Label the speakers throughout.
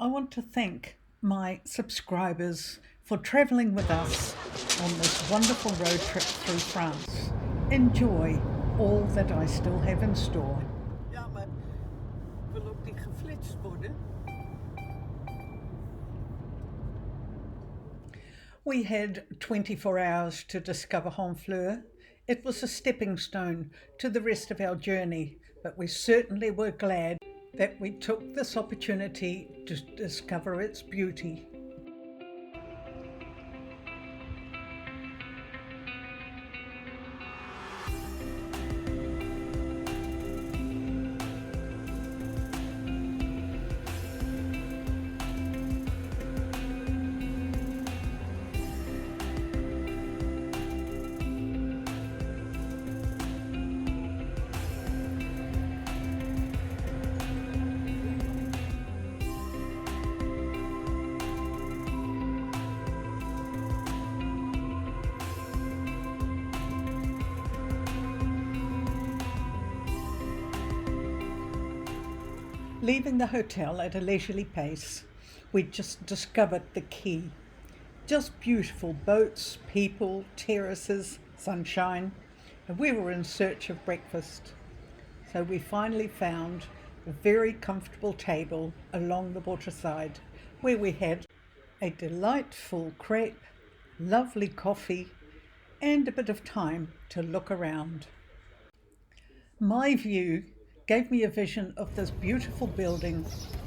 Speaker 1: I want to thank my subscribers for travelling with us on this wonderful road trip through France. Enjoy all that I still have in store.
Speaker 2: Ja, maar wil ook niet geflitst worden.
Speaker 1: We had 24 hours to discover Honfleur. It was a stepping stone to the rest of our journey, but we certainly were glad that we took this opportunity to discover its beauty. Leaving the hotel at a leisurely pace, we just discovered the quay. Just beautiful boats, people, terraces, sunshine, and we were in search of breakfast. So we finally found a very comfortable table along the waterside where we had a delightful crepe, lovely coffee, and a bit of time to look around. My view gave me a vision of this beautiful building,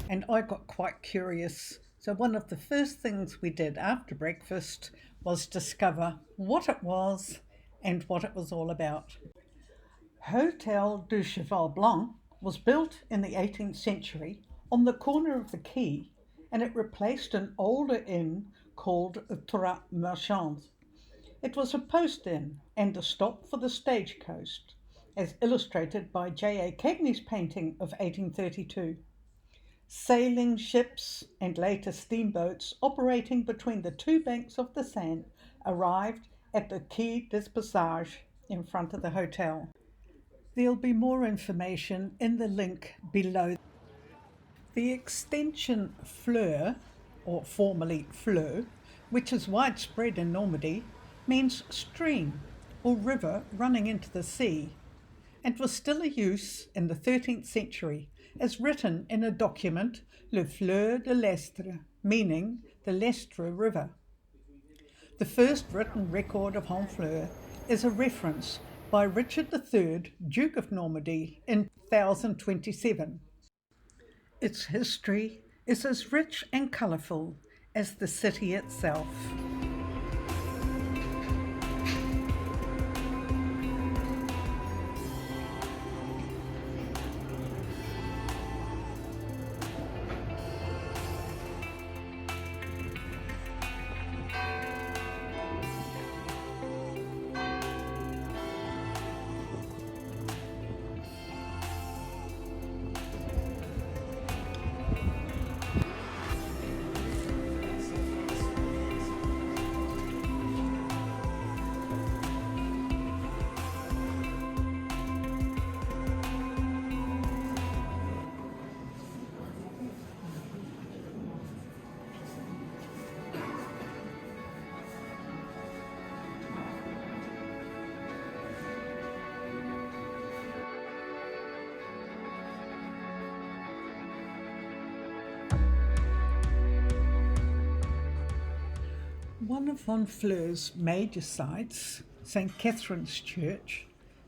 Speaker 1: and I got quite curious. So one of the first things we did after breakfast was discover what it was and what it was all about. Hotel du Cheval Blanc was built in the 18th century on the corner of the quay, and it replaced an older inn called Trois Marchands. It was a post inn and a stop for the stagecoach, as illustrated by J.A. Cagney's painting of 1832. Sailing ships and later steamboats operating between the two banks of the Seine arrived at the Quai des Passages in front of the hotel. There'll be more information in the link below. The extension fleur, or formerly fleu, which is widespread in Normandy, means stream or river running into the sea, and was still in use in the 13th century, as written in a document, Le Fleur de l'Estre, meaning the Lestre River. The first written record of Honfleur is a reference by Richard III, Duke of Normandy, in 1027. Its history is as rich and colourful as the city itself. One of Honfleur's major sites, St Catherine's Church,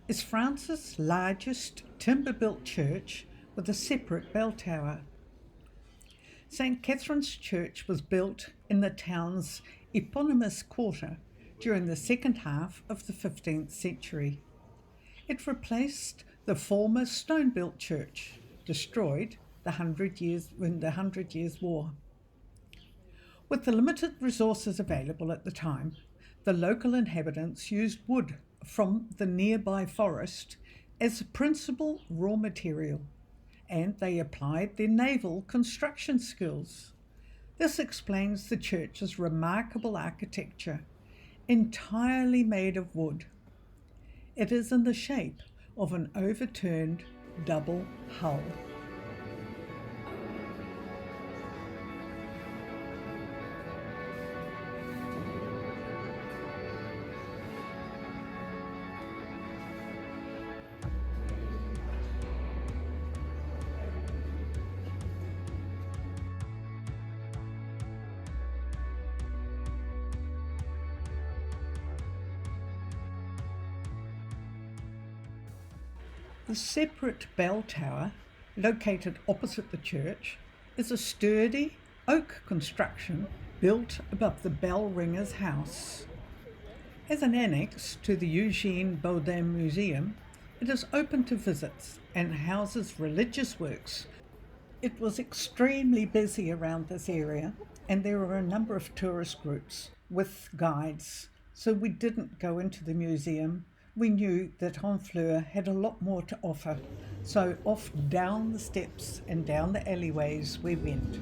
Speaker 1: is France's largest timber-built church with a separate bell tower. St Catherine's Church was built in the town's eponymous quarter during the second half of the 15th century. It replaced the former stone-built church, destroyed in the Hundred Years' War. With the limited resources available at the time, the local inhabitants used wood from the nearby forest as a principal raw material, and they applied their naval construction skills. This explains the church's remarkable architecture, entirely made of wood. It is in the shape of an overturned double hull. The separate bell tower, located opposite the church, is a sturdy oak construction built above the bell ringer's house. As an annex to the Eugene Baudin Museum, it is open to visits and houses religious works. It was extremely busy around this area, and there were a number of tourist groups with guides, so we didn't go into the museum. We knew that Honfleur had a lot more to offer, so off down the steps and down the alleyways we went.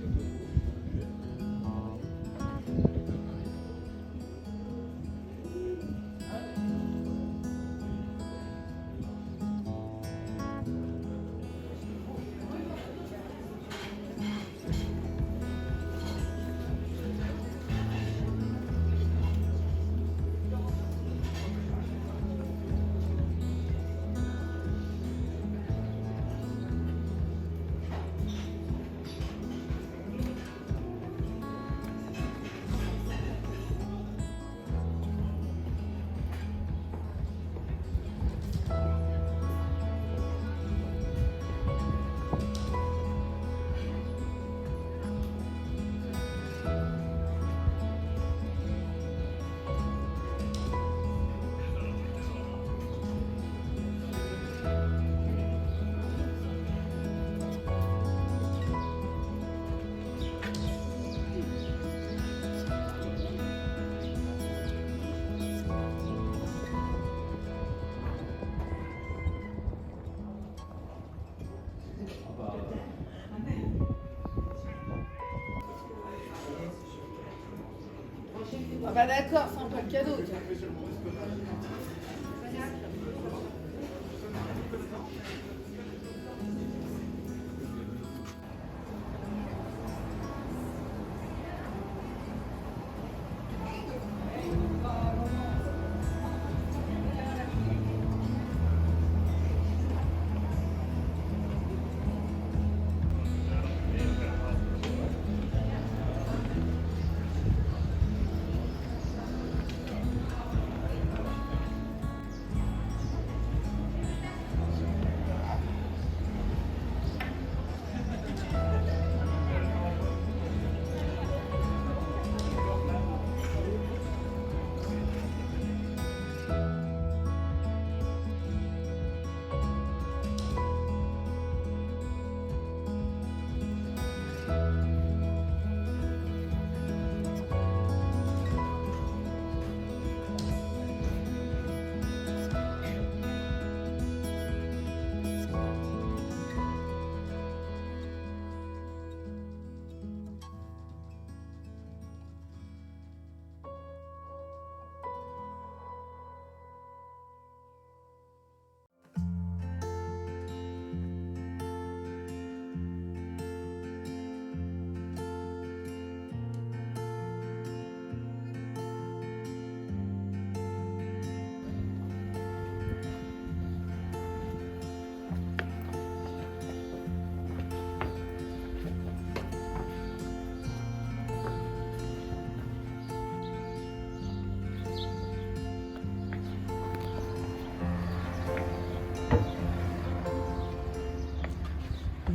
Speaker 3: Ah bah d'accord, c'est un peu le cadeau.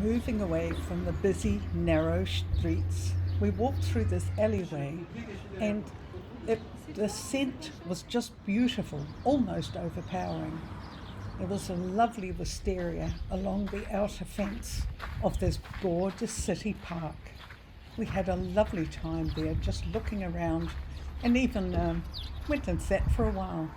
Speaker 1: Moving away from the busy, narrow streets, we walked through this alleyway, and the scent was just beautiful, almost overpowering. There was a lovely wisteria along the outer fence of this gorgeous city park. We had a lovely time there, just looking around, and even went and sat for a while.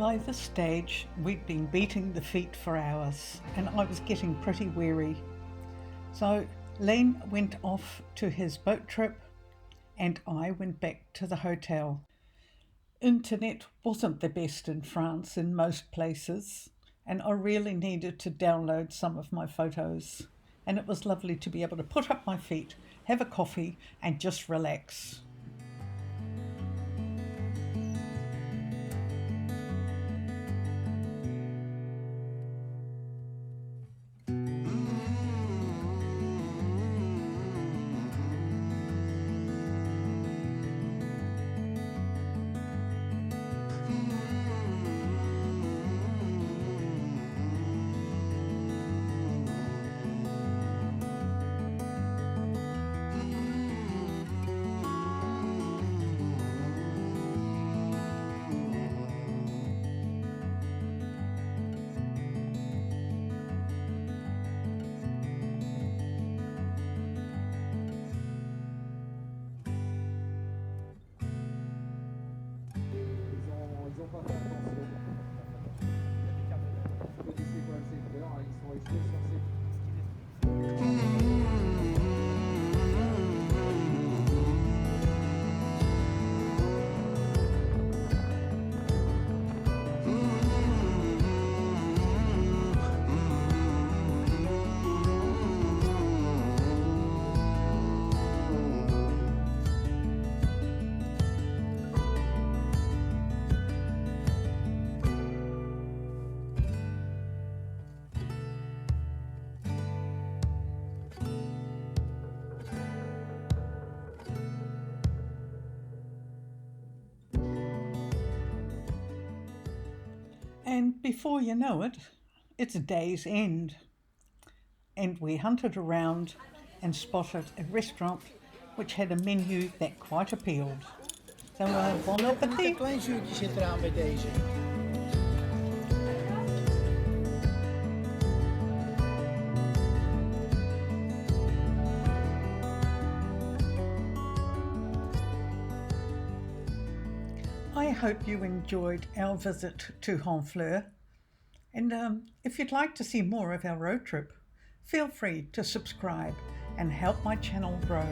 Speaker 1: By this stage, we'd been beating the feet for hours and I was getting pretty weary. So Lane went off to his boat trip and I went back to the hotel. Internet wasn't the best in France in most places, and I really needed to download some of my photos. And it was lovely to be able to put up my feet, have a coffee, and just relax.
Speaker 4: Ils ont pas fait attention. Vous connaissez quoi le secteur, hein, ils sont restés sur ces...
Speaker 1: And before you know it, it's a day's end. And we hunted around and spotted a restaurant which had a menu that quite appealed. So bon appétit!
Speaker 5: Klein zuurtje zit eraan bij deze.
Speaker 1: I hope you enjoyed our visit to Honfleur, and if you'd like to see more of our road trip, feel free to subscribe and help my channel grow.